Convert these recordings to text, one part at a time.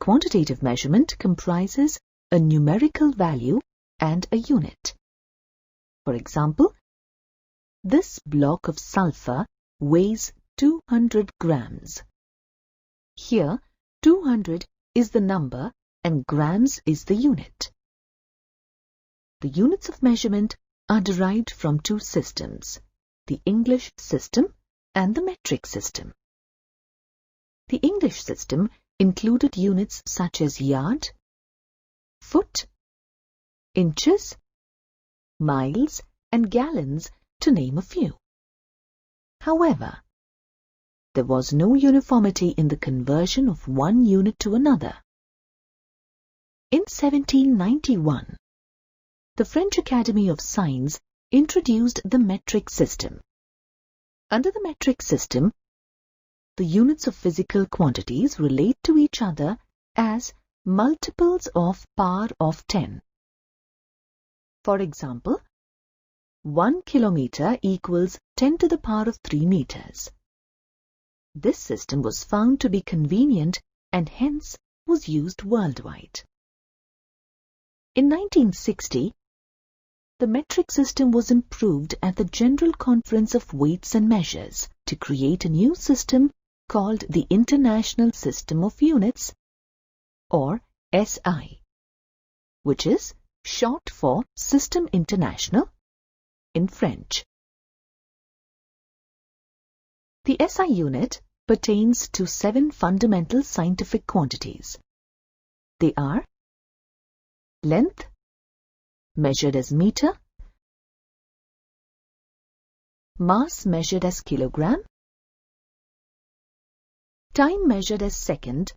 quantitative measurement comprises a numerical value and a unit. For example, this block of sulfur weighs 200 grams. Here, 200 is the number and grams is the unit. The units of measurement are derived from two systems, the English system and the metric system. The English system included units such as yard, foot, inches, miles, and gallons, to name a few. However, there was no uniformity in the conversion of one unit to another. In 1791, the French Academy of Science introduced the metric system. Under the metric system, the units of physical quantities relate to each other as multiples of power of 10. For example, 1 kilometer equals 10 to the power of 3 meters. This system was found to be convenient and hence was used worldwide. In 1960, the metric system was improved at the General Conference of Weights and Measures to create a new system called the International System of Units, or SI, which is short for System International in French. The SI unit pertains to 7 fundamental scientific quantities. They are length, measured as meter, mass measured as kilogram, time measured as second,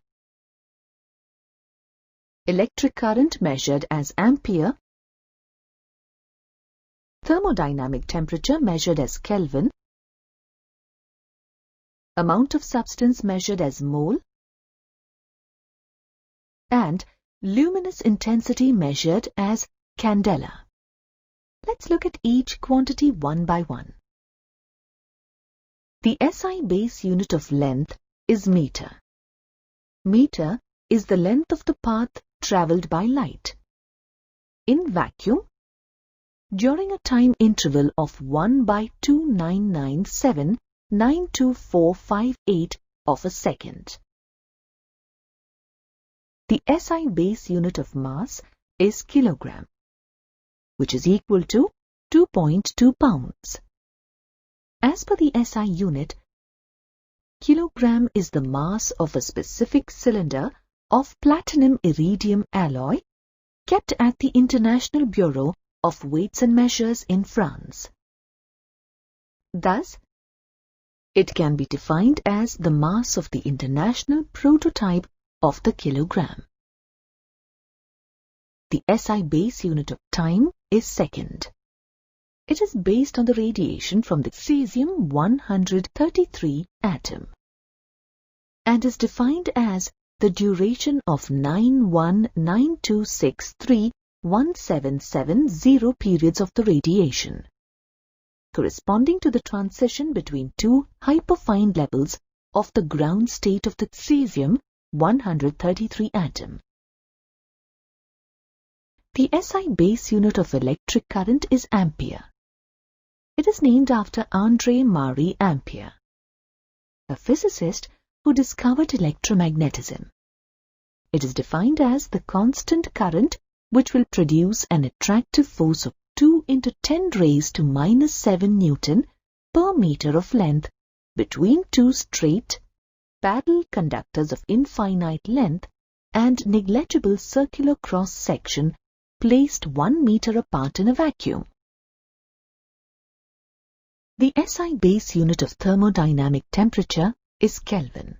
electric current measured as ampere, thermodynamic temperature measured as Kelvin, amount of substance measured as mole, and luminous intensity measured as candela. Let's look at each quantity one by one. The SI base unit of length is meter. Meter is the length of the path travelled by light. In vacuum, during a time interval of 1 by 2997,92458 of a second. The SI base unit of mass is kilogram, which is equal to 2.2 pounds. As per the SI unit, kilogram is the mass of a specific cylinder of platinum-iridium alloy kept at the International Bureau of Weights and Measures in France. Thus, it can be defined as the mass of the international prototype of the kilogram. The SI base unit of time is second. It is based on the radiation from the cesium-133 atom and is defined as the duration of 9192631770 periods of the radiation, corresponding to the transition between two hyperfine levels of the ground state of the cesium-133 atom. The SI base unit of electric current is ampere. It is named after André-Marie Ampère, a physicist who discovered electromagnetism. It is defined as the constant current which will produce an attractive force of 2 × 10⁻⁻⁷ Newton per meter of length between two straight, parallel conductors of infinite length and negligible circular cross-section placed 1 meter apart in a vacuum. The SI base unit of thermodynamic temperature is Kelvin.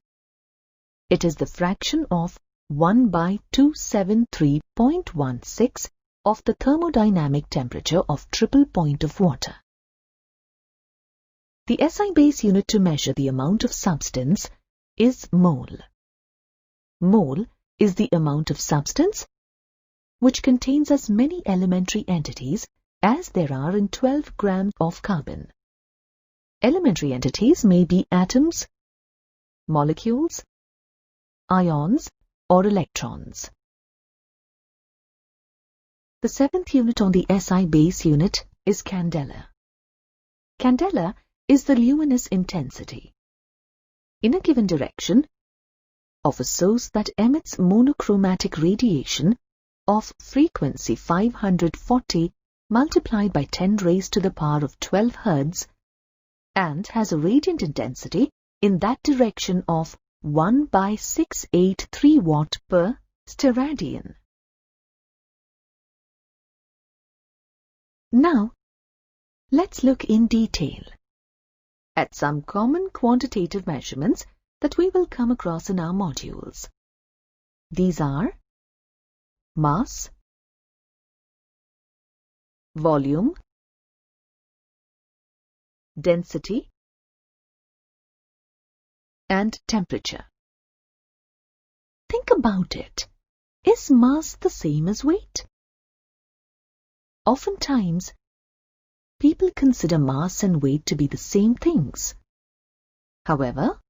It is the fraction of 1 by 273.16 of the thermodynamic temperature of triple point of water. The SI base unit to measure the amount of substance is mole. Mole is the amount of substance which contains as many elementary entities as there are in 12 grams of carbon. Elementary entities may be atoms, molecules, ions, or electrons. The seventh unit on the SI base unit is candela. Candela is the luminous intensity in a given direction of a source that emits monochromatic radiation of frequency 540 multiplied by 10 raised to the power of 12 Hz and has a radiant intensity in that direction of 1 by 683 watt per steradian. Now, let's look in detail at some common quantitative measurements that we will come across in our modules. These are mass, volume, density, and temperature. Think about it. Is mass the same as weight? Oftentimes, people consider mass and weight to be the same things. However,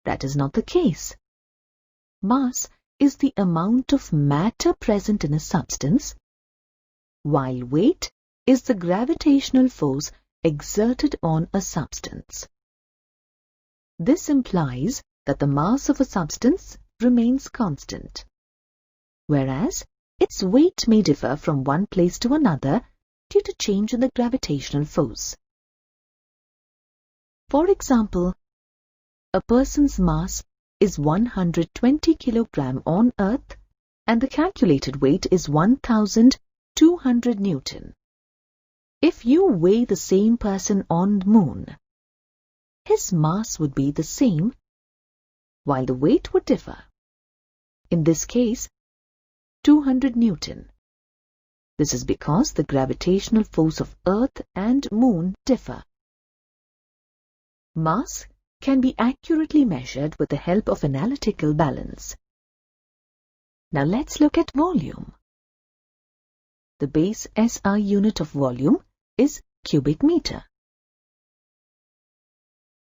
that is not the case. Mass is the amount of matter present in a substance, while weight is the gravitational force exerted on a substance. This implies that the mass of a substance remains constant, whereas its weight may differ from one place to another due to change in the gravitational force. For example, a person's mass is 120 kg on Earth and the calculated weight is 1,200 Newton. If you weigh the same person on the Moon, his mass would be the same, while the weight would differ. In this case, 200 Newton. This is because the gravitational force of Earth and Moon differ. Mass can be accurately measured with the help of analytical balance. Now let's look at volume. The base SI unit of volume is cubic meter.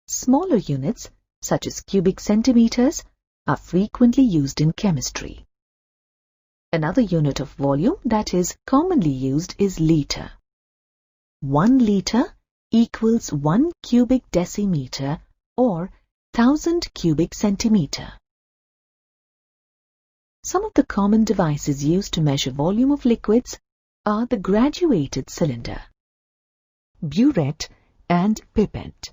Smaller units, such as cubic centimeters, are frequently used in chemistry. Another unit of volume that is commonly used is liter. 1 liter equals 1 cubic decimeter or 1000 cubic centimeter. Some of the common devices used to measure volume of liquids are the graduated cylinder, burette, and pipette.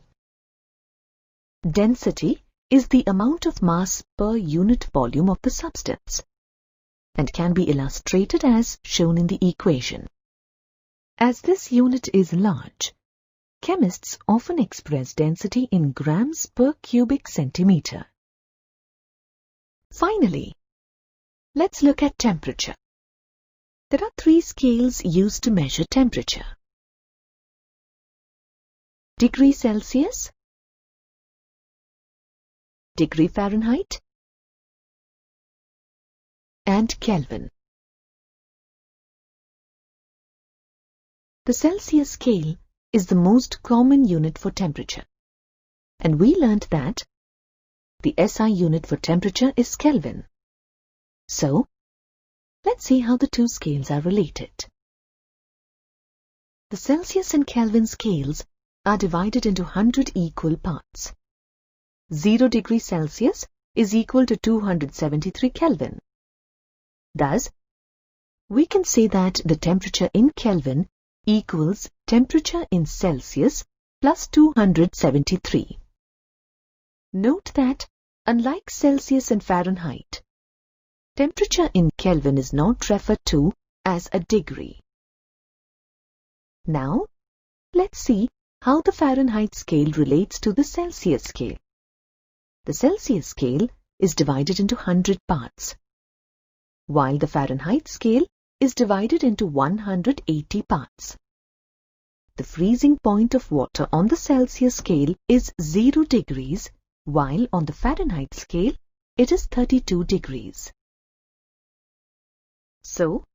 Density is the amount of mass per unit volume of the substance and can be illustrated as shown in the equation. As this unit is large, chemists often express density in grams per cubic centimeter. Finally, let's look at temperature. There are 3 scales used to measure temperature: degree Celsius, degree Fahrenheit, and Kelvin. The Celsius scale is the most common unit for temperature, and we learnt that the SI unit for temperature is Kelvin. So, let's see how the two scales are related. The Celsius and Kelvin scales are divided into 100 equal parts. 0 degree Celsius is equal to 273 Kelvin. Thus, we can say that the temperature in Kelvin equals temperature in Celsius plus 273. Note that, unlike Celsius and Fahrenheit, temperature in Kelvin is not referred to as a degree. Now, let's see how the Fahrenheit scale relates to the Celsius scale. The Celsius scale is divided into 100 parts, while the Fahrenheit scale is divided into 180 parts. The freezing point of water on the Celsius scale is 0 degrees, while on the Fahrenheit scale it is 32 degrees. So,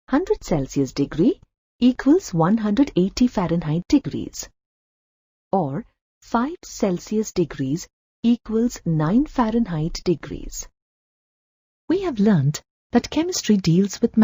100 Celsius degree equals 180 Fahrenheit degrees, or 5 Celsius degrees equals 9 Fahrenheit degrees. We have learnt that chemistry deals with